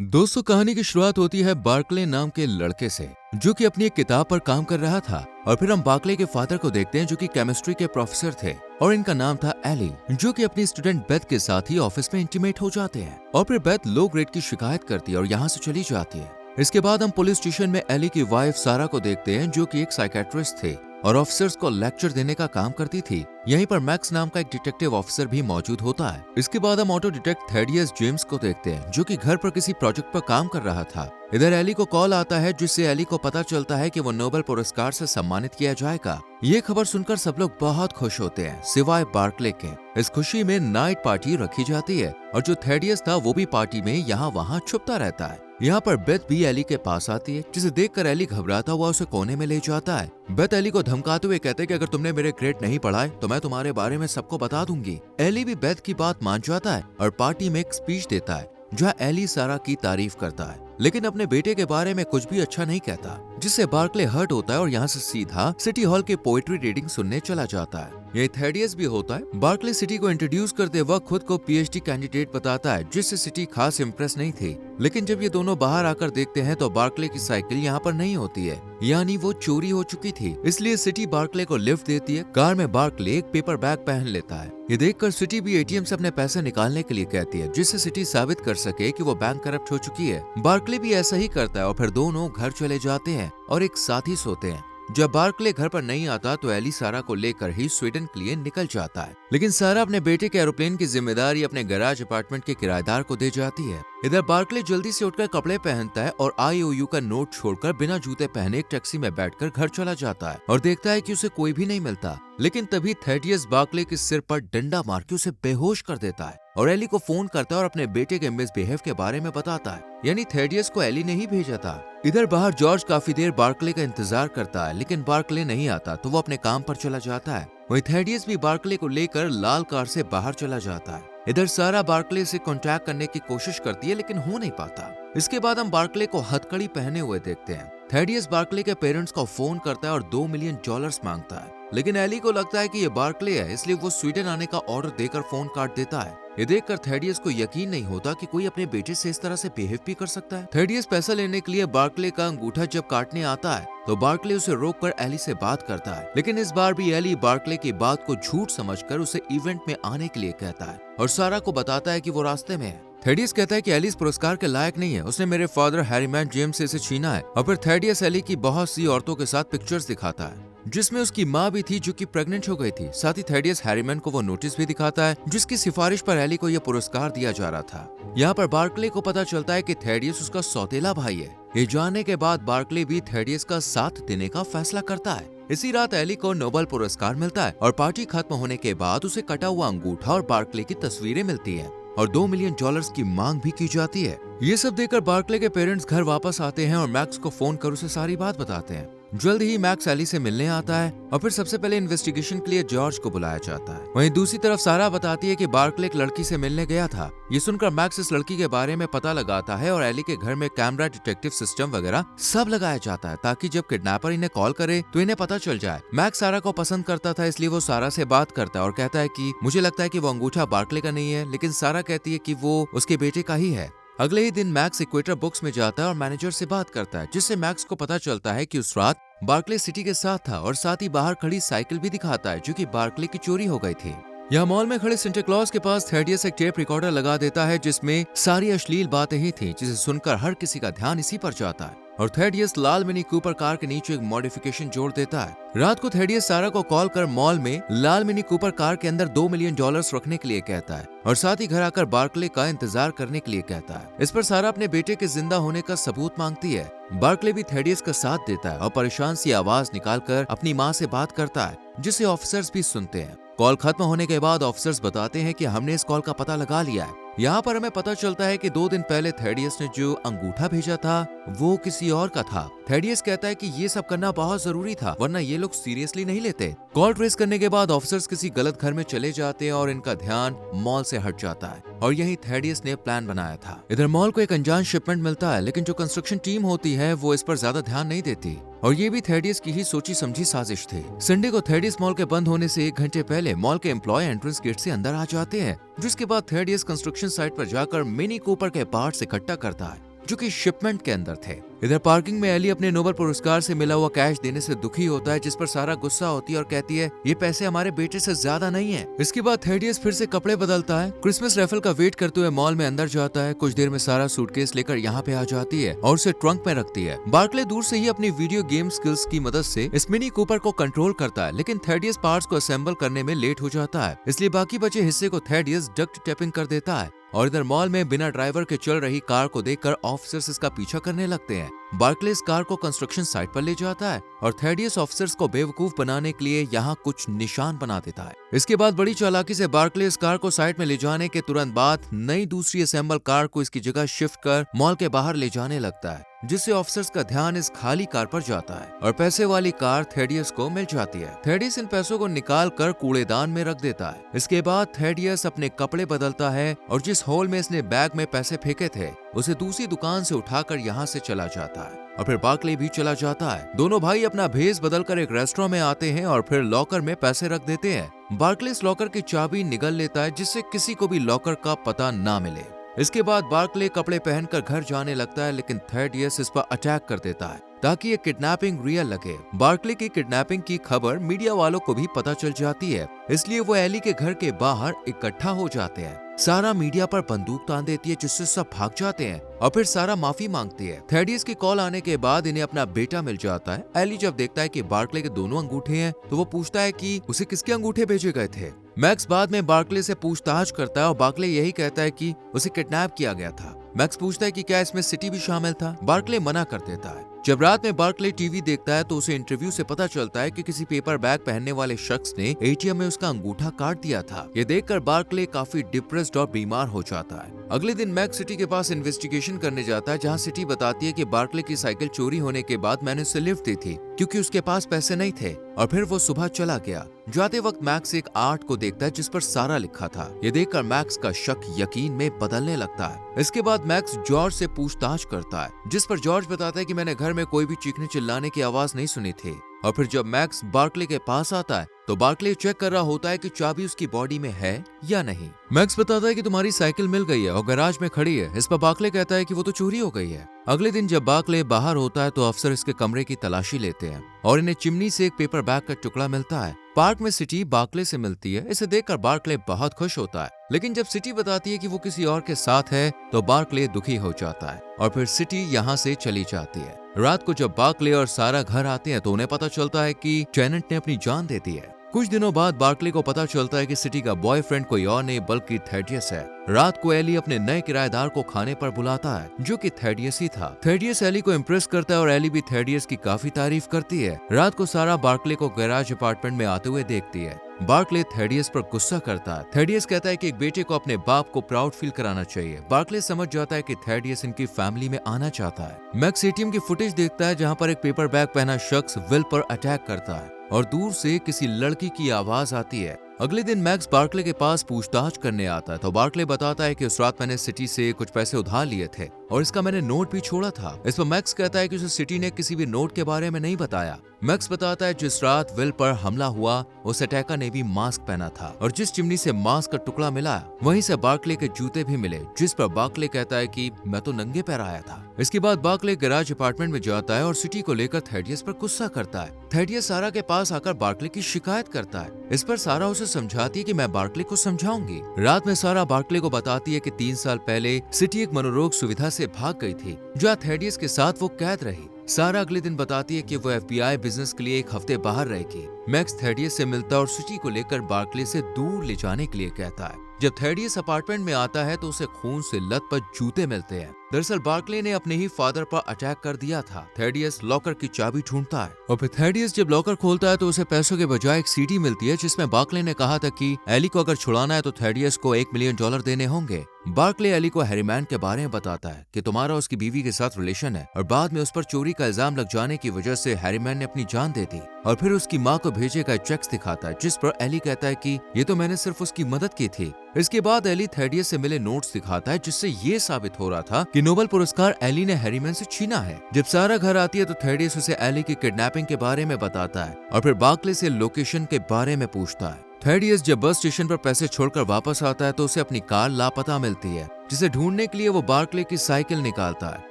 दोस्तों, कहानी की शुरुआत होती है बार्कले नाम के लड़के से, जो कि अपनी एक किताब पर काम कर रहा था। और फिर हम बार्कले के फादर को देखते हैं, जो कि केमिस्ट्री के प्रोफेसर थे और इनका नाम था एली, जो कि अपनी स्टूडेंट बेथ के साथ ही ऑफिस में इंटीमेट हो जाते हैं। और फिर बेथ लो ग्रेड की शिकायत करती है और यहाँ से चली जाती है। इसके बाद हम पुलिस स्टेशन में एली की वाइफ सारा को देखते हैं, जो कि एक साइकेट्रिस्ट थे और ऑफिसर्स को लेक्चर देने का काम करती थी। यहीं पर मैक्स नाम का एक डिटेक्टिव ऑफिसर भी मौजूद होता है। इसके बाद हम ऑटो डिटेक्टिव थेडियस जेम्स को देखते हैं, जो कि घर पर किसी प्रोजेक्ट पर काम कर रहा था। इधर एली को कॉल आता है, जिससे एली को पता चलता है कि वो नोबेल पुरस्कार से सम्मानित किया जाएगा। ये खबर सुनकर सब लोग बहुत खुश होते हैं, सिवाय बार्कले के। इस खुशी में नाइट पार्टी रखी जाती है और जो थेडियस था वो भी पार्टी में यहाँ वहाँ छुपता रहता है। यहाँ पर बेथ भी एली के पास आती है, जिसे देखकर एली घबराता हुआ उसे कोने में ले जाता है। बेथ एली को धमकाते हुए कहते हैं कि अगर तुमने मेरे ग्रेड नहीं पढ़ाए तो मैं तुम्हारे बारे में सबको बता दूंगी। एली भी बेथ की बात मान जाता है और पार्टी में एक स्पीच देता है, जहाँ एली सारा की तारीफ करता है, लेकिन अपने बेटे के बारे में कुछ भी अच्छा नहीं कहता, जिससे बार्कले हर्ट होता है और यहाँ से सीधा सिटी हॉल के पोएट्री रीडिंग सुनने चला जाता है। यही थेडियस भी होता है। बार्कले सिटी को इंट्रोड्यूस करते वक्त खुद को पीएचडी कैंडिडेट बताता है, जिससे सिटी खास इम्प्रेस नहीं थी। लेकिन जब ये दोनों बाहर आकर देखते हैं तो बार्कले की साइकिल यहाँ पर नहीं होती है, यानी वो चोरी हो चुकी थी। इसलिए सिटी बार्कले को लिफ्ट देती है। कार में बार्कले एक पेपर बैग पहन लेता है। ये देखकर सिटी भी एटीएम से अपने पैसे निकालने के लिए कहती है, जिससे सिटी साबित कर सके कि वो बैंक करप्ट हो चुकी है। बार्कले भी ऐसा ही करता है और फिर दोनों घर चले जाते हैं और एक साथ ही सोते हैं। जब बार्कले घर पर नहीं आता तो एली सारा को लेकर ही स्वीडन के लिए निकल जाता है, लेकिन सारा अपने बेटे के एरोप्लेन की जिम्मेदारी अपने गैराज अपार्टमेंट के किराएदार को दे जाती है। इधर बार्कले जल्दी से उठकर कपड़े पहनता है और IOU का नोट छोड़कर बिना जूते पहने एक टैक्सी में बैठकर घर चला जाता है और देखता है कि उसे कोई भी नहीं मिलता। लेकिन तभी थेडियस बार्कले के सिर पर डंडा मार के उसे बेहोश कर देता है और एली को फोन करता है और अपने बेटे के मिसबिहेव के बारे में बताता है, यानी थेडियस को एली ने ही भेजा था। इधर बाहर जॉर्ज काफी देर बार्कले का इंतजार करता है, लेकिन बार्कले नहीं आता तो वो अपने काम पर चला जाता है। वहीं थेडियस भी बार्कले को लेकर लाल कार से बाहर चला जाता है। इधर सारा बार्कले से कांटेक्ट करने की कोशिश करती है, लेकिन हो नहीं पाता। इसके बाद हम बार्कले को हथकड़ी पहने हुए देखते हैं। थेडियस बार्कले के पेरेंट्स को फोन करता है और $2 मिलियन मांगता है, लेकिन एली को लगता है कि ये बार्कले है, इसलिए वो स्वीडन आने का ऑर्डर देकर फोन काट देता है। ये देखकर थेडियस को यकीन नहीं होता कि कोई अपने बेटे से इस तरह से बिहेव भी कर सकता है। थेडियस पैसा लेने के लिए बार्कले का अंगूठा जब काटने आता है तो बार्कले उसे रोककर एली से बात करता है, लेकिन इस बार भी एली बार्कले की बात को झूठ समझकर उसे इवेंट में आने के लिए कहता है और सारा को बताता है कि वो रास्ते में है। थेडियस कहता है कि एली इस पुरस्कार के लायक नहीं है, उसने मेरे फादर हैरीमैन जेम्स से इसे छीना है। और फिर थेडियस एली की बहुत सी औरतों के साथ पिक्चर्स दिखाता है, जिसमें उसकी माँ भी थी, जो कि प्रेग्नेंट हो गई थी। साथ ही थेडियस हैरीमैन को वो नोटिस भी दिखाता है, जिसकी सिफारिश पर एली को यह पुरस्कार दिया जा रहा था। यहाँ पर बार्कले को पता चलता है कि थेडियस उसका सौतेला भाई है। ये जानने के बाद बार्कले भी थेडियस का साथ देने का फैसला करता है। इसी रात एली को नोबेल पुरस्कार मिलता है और पार्टी खत्म होने के बाद उसे कटा हुआ अंगूठा और बार्कले की तस्वीरें मिलती है और $2 मिलियन की मांग भी की जाती है। ये सब देखकर बार्कले के पेरेंट्स घर वापस आते हैं और मैक्स को फोन कर उसे सारी बात बताते हैं। जल्द ही मैक्स एली से मिलने आता है और फिर सबसे पहले इन्वेस्टिगेशन के लिए जॉर्ज को बुलाया जाता है। वहीं दूसरी तरफ सारा बताती है कि बार्कले एक लड़की से मिलने गया था। ये सुनकर मैक्स इस लड़की के बारे में पता लगाता है और एली के घर में कैमरा, डिटेक्टिव सिस्टम वगैरह सब लगाया जाता है, ताकि जब किडनैपर इन्हें कॉल करे तो इन्हें पता चल जाए। मैक्स सारा को पसंद करता था, इसलिए वो सारा से बात करता है और कहता है कि मुझे लगता है कि वो अंगूठा बार्कले का नहीं है, लेकिन सारा कहती है कि वो उसके बेटे का ही है। अगले ही दिन मैक्स इक्वेटर बुक्स में जाता है और मैनेजर से बात करता है, जिससे मैक्स को पता चलता है कि उस रात बार्कले सिटी के साथ था और साथ ही बाहर खड़ी साइकिल भी दिखाता है, जो कि बार्कले की चोरी हो गई थी। यहाँ मॉल में खड़े सेंटा क्लॉज के पास थेडियस एक टेप रिकॉर्डर लगा देता है, जिसमें सारी अश्लील बातें ही थी, जिसे सुनकर हर किसी का ध्यान इसी पर जाता है और थेडियस लाल मिनी कूपर कार के नीचे एक मॉडिफिकेशन जोड़ देता है। रात को थेडियस सारा को कॉल कर मॉल में लाल मिनी कूपर कार के अंदर $2 मिलियन रखने के लिए कहता है और साथ ही घर आकर बार्कले का इंतजार करने के लिए कहता है। इस पर सारा अपने बेटे के जिंदा होने का सबूत मांगती है। बार्कले भी थेडियस का साथ देता है और परेशान सी आवाज निकालकर अपनी माँ से बात करता है, जिसे ऑफिसर्स भी सुनते हैं। कॉल खत्म होने के बाद ऑफिसर्स बताते हैं कि हमने इस कॉल का पता लगा लिया है। यहाँ पर हमें पता चलता है कि 2 दिन पहले थेडियस ने जो अंगूठा भेजा था वो किसी और का था। थेडियस कहता है कि ये सब करना बहुत जरूरी था, वरना ये लोग सीरियसली नहीं लेते। कॉल ट्रेस करने के बाद ऑफिसर्स किसी गलत घर में चले जाते हैं और इनका ध्यान मॉल से हट जाता है और यही थेडियस ने प्लान बनाया था। इधर मॉल को एक अनजान शिपमेंट मिलता है, लेकिन जो कंस्ट्रक्शन टीम होती है वो इस पर ज्यादा ध्यान नहीं देती और ये भी थेडियस की ही सोची समझी साजिश थी। संडे को थेडियस मॉल के बंद होने से 1 घंटे पहले मॉल के एम्प्लॉय एंट्रेंस गेट से अंदर आ जाते हैं, जिसके बाद थेडियस कंस्ट्रक्शन साइट पर जाकर मिनी कूपर के पार्ट्स इकट्ठा करता है जो कि शिपमेंट के अंदर थे। इधर पार्किंग में एली अपने नोबेल पुरस्कार से मिला हुआ कैश देने से दुखी होता है, जिस पर सारा गुस्सा होती है और कहती है ये पैसे हमारे बेटे से ज्यादा नहीं है। इसके बाद थेडियस फिर से कपड़े बदलता है, क्रिसमस रैफल का वेट करते हुए मॉल में अंदर जाता है। कुछ देर में सारा सूटकेस लेकर यहाँ पे आ जाती है और उसे ट्रंक में रखती है। बार्कले दूर से ही अपनी वीडियो गेम स्किल्स की मदद से इस मिनी कूपर को कंट्रोल करता है, लेकिन थेडियस पार्ट्स को असेंबल करने में लेट हो जाता है, इसलिए बाकी बचे हिस्से को थेडियस डक्ट टेपिंग कर देता है। और इधर मॉल में बिना ड्राइवर के चल रही कार को देखकर ऑफिसर्स इसका पीछा करने लगते हैं। बार्कले इस कार को कंस्ट्रक्शन साइट पर ले जाता है और थेडियस ऑफिसर्स को बेवकूफ बनाने के लिए यहाँ कुछ निशान बना देता है। इसके बाद बड़ी चालाकी से बार्कले इस कार को साइट में ले जाने के तुरंत बाद नई दूसरी असेंबल कार को इसकी जगह शिफ्ट कर मॉल के बाहर ले जाने लगता है, जिससे ऑफिसर्स का ध्यान इस खाली कार पर जाता है और पैसे वाली कार थेडियस को मिल जाती है। थेडियस इन पैसों को निकाल कर कूड़ेदान में रख देता है। इसके बाद थेडियस अपने कपड़े बदलता है और जिस होल में इसने बैग में पैसे फेंके थे उसे दूसरी दुकान से उठाकर यहाँ से चला जाता है और फिर बार्कले भी चला जाता है। दोनों भाई अपना भेष बदलकर एक रेस्टोरेंट में आते हैं और फिर लॉकर में पैसे रख देते हैं। बार्कले इस लॉकर की चाबी निगल लेता है, जिससे किसी को भी लॉकर का पता ना मिले। इसके बाद बार्कले कपड़े पहनकर घर जाने लगता है, लेकिन थेडियस इस पर अटैक कर देता है ताकि ये किडनैपिंग रियल लगे। बार्कले की किडनैपिंग की खबर मीडिया वालों को भी पता चल जाती है, इसलिए वो एली के घर के बाहर इकट्ठा हो जाते हैं। सारा मीडिया पर बंदूक तान देती है, जिससे सब भाग जाते हैं और फिर सारा माफी मांगती है। थेडियस की कॉल आने के बाद इन्हें अपना बेटा मिल जाता है। एली जब देखता है कि बार्कले के दोनों अंगूठे हैं तो वो पूछता है कि उसे किसके अंगूठे भेजे गए थे। मैक्स बाद में बार्कले से पूछताछ करता है और बार्कले यही कहता है कि उसे किडनैप किया गया था। मैक्स पूछता है कि क्या इसमें सिटी भी शामिल था। बार्कले मना कर देता है। जब रात में बार्कले टीवी देखता है तो उसे इंटरव्यू से पता चलता है कि किसी पेपर बैग पहनने वाले शख्स ने एटीएम में उसका अंगूठा काट दिया था। ये देखकर बार्कले काफी डिप्रेस्ड और बीमार हो जाता है। अगले दिन मैक्स सिटी के पास इन्वेस्टिगेशन करने जाता है, जहाँ सिटी बताती है कि बार्कले की साइकिल चोरी होने के बाद मैंने उसे लिफ्ट दी थी क्योंकि उसके पास पैसे नहीं थे और फिर वो सुबह चला गया। जाते वक्त मैक्स एक आर्ट को देखता है जिस पर सारा लिखा था। ये देखकर मैक्स का शक यकीन में बदलने लगता है। इसके बाद मैक्स जॉर्ज से पूछताछ करता है, जिस पर जॉर्ज बताता है कि मैंने घर में कोई भी चीखने चिल्लाने की आवाज नहीं सुनी थी। और फिर जब मैक्स बार्कले के पास आता है तो बार्कले चेक कर रहा होता है कि चाबी उसकी बॉडी में है या नहीं। मैक्स बताता है कि तुम्हारी साइकिल मिल गई है और गैराज में खड़ी है। इस पर बार्कले कहता है कि वो तो चोरी हो गई है। अगले दिन जब बार्कले बाहर होता है तो अफसर इसके कमरे की तलाशी लेते हैं और इन्हें चिमनी से एक पेपर बैग का टुकड़ा मिलता है। पार्क में सिटी बार्कले से मिलती है। इसे देखकर बार्कले बहुत खुश होता है, लेकिन जब सिटी बताती है कि वो किसी और के साथ है तो बार्कले दुखी हो जाता है और फिर सिटी यहाँ से चली जाती है। रात को जब बार्कले और सारा घर आते हैं तो उन्हें पता चलता है कि टेनेंट ने अपनी जान दे दी है। कुछ दिनों बाद बार्कले को पता चलता है कि सिटी का बॉयफ्रेंड कोई और नहीं बल्कि थेडियस है। रात को एली अपने नए किराएदार को खाने पर बुलाता है, जो कि थेडियस ही था। थेडियस एली को इम्प्रेस करता है और एली भी थेडियस की काफी तारीफ करती है। रात को सारा बार्कले को गैराज अपार्टमेंट में आते हुए देखती है। बार्कले थेडियस पर गुस्सा करता है। थेडियस कहता है कि एक बेटे को अपने बाप को प्राउड फील कराना चाहिए। बार्कले समझ जाता है कि थेडियस इनकी फैमिली में आना चाहता है। मैक्स एटीएम की फुटेज देखता है जहां पर एक पेपर बैग पहना शख्स विल पर अटैक करता है और दूर से किसी लड़की की आवाज आती है। अगले दिन मैक्स बार्कले के पास पूछताछ करने आता है तो बार्कले बताता है कि उस रात मैंने सिटी से कुछ पैसे उधार लिए थे और इसका मैंने नोट भी छोड़ा था। इस पर मैक्स कहता है कि उसे सिटी ने किसी भी नोट के बारे में नहीं बताया। मैक्स बताता है जिस रात विल पर हमला हुआ उस अटैकर ने भी मास्क पहना था और जिस चिमनी से मास्क का टुकड़ा मिला वहीं से बार्कले के जूते भी मिले, जिस पर बार्कले कहता है कि मैं तो नंगे पैर आया था। इसके बाद बार्कले गैराज अपार्टमेंट में जाता है और सिटी को लेकर थेडियस पर गुस्सा करता है। थेडियस सारा के पास आकर बार्कले की शिकायत करता है। इस पर सारा उसे समझाती है कि मैं बार्कले को समझाऊंगी। रात में सारा बार्कले को बताती है कि 3 साल पहले सिटी एक मनोरोग सुविधा से भाग गई थी, जहाँ थेडियस के साथ वो कैद रही। सारा अगले दिन बताती है कि वो FBI बिजनेस के लिए एक हफ्ते बाहर रहेगी। मैक्स थेडियस से मिलता और सिटी को लेकर बार्कले से दूर ले जाने के लिए कहता है। जब थेडियस अपार्टमेंट में आता है तो उसे खून से लथपथ जूते मिलते हैं। दरअसल बार्कले ने अपने ही फादर पर अटैक कर दिया था। थेडियस लॉकर की चाबी ढूंढता है और फिर थेडियस जब लॉकर खोलता है तो उसे पैसों के बजाय एक सीडी मिलती है जिसमें बार्कले ने कहा था कि एली को अगर छुड़ाना है तो थेडियस को $1 मिलियन देने होंगे। बार्कले एली को हैरीमैन के बारे में बताता है कि तुम्हारा उसकी बीवी के साथ रिलेशन है और बाद में उस पर चोरी का इल्जाम लग जाने की वजह से हैरीमैन ने अपनी जान दे दी। और फिर उसकी माँ को भेजे गए चेक्स दिखाता है जिस पर एली कहता है कि ये तो मैंने सिर्फ उसकी मदद की थी। इसके बाद एली थेडियस से मिले नोट्स दिखाता है जिससे ये साबित हो रहा था कि नोबेल पुरस्कार एली ने हैरीमैन से छीना है। जब सारा घर आती है तो थेडियस उसे एली की किडनैपिंग के बारे में बताता है और फिर बार्कले से लोकेशन के बारे में पूछता है। थेडियस जब बस स्टेशन पर पैसे छोड़कर वापस आता है तो उसे अपनी कार लापता मिलती है। जिसे ढूंढने के लिए वो बार्कले की साइकिल निकालता है,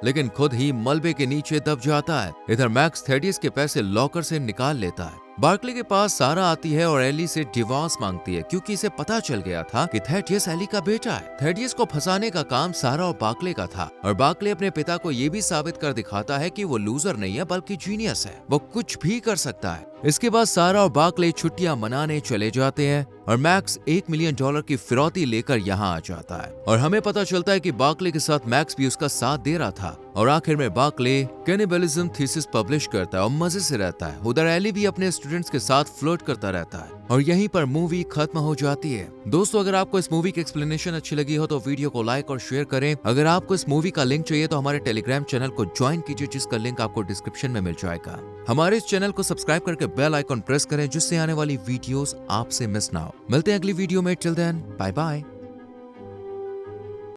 लेकिन खुद ही मलबे के नीचे दब जाता है। इधर मैक्स थेडियस के पैसे लॉकर से निकाल लेता है। बार्कले के पास सारा आती है और एली से डिवोर्स मांगती है, क्योंकि इसे पता चल गया था कि थेडियस एली का बेटा है। थेडियस को फंसाने का काम सारा और बार्कले का था, और बार्कले अपने पिता को ये भी साबित कर दिखाता है कि वो लूजर नहीं है बल्कि जीनियस है, वो कुछ भी कर सकता है। इसके बाद सारा और बार्कले छुट्टियां मनाने चले जाते हैं और मैक्स $1 मिलियन की फिरौती लेकर यहाँ आ जाता है, और हमें पता चलता है कि बार्कले के साथ मैक्स भी उसका साथ दे रहा था। और आखिर में बार्कले कैनिबलिज्म थीसिस पब्लिश करता है और मजे से रहता है। उधर एली भी अपने स्टूडेंट्स के साथ फ्लर्ट करता रहता है, और यहीं पर मूवी खत्म हो जाती है। दोस्तों, अगर आपको इस मूवी की एक्सप्लेनेशन अच्छी लगी हो तो वीडियो को लाइक और शेयर करें। अगर आपको इस मूवी का लिंक चाहिए तो हमारे टेलीग्राम चैनल को ज्वाइन कीजिए, जिसका लिंक आपको डिस्क्रिप्शन में मिल जाएगा। हमारे इस चैनल को सब्सक्राइब करके बेल आइकॉन प्रेस करें, जिससे आने वाली वीडियोस आपसे मिस ना हो। मिलते हैं अगली वीडियो में। Till then, bye bye.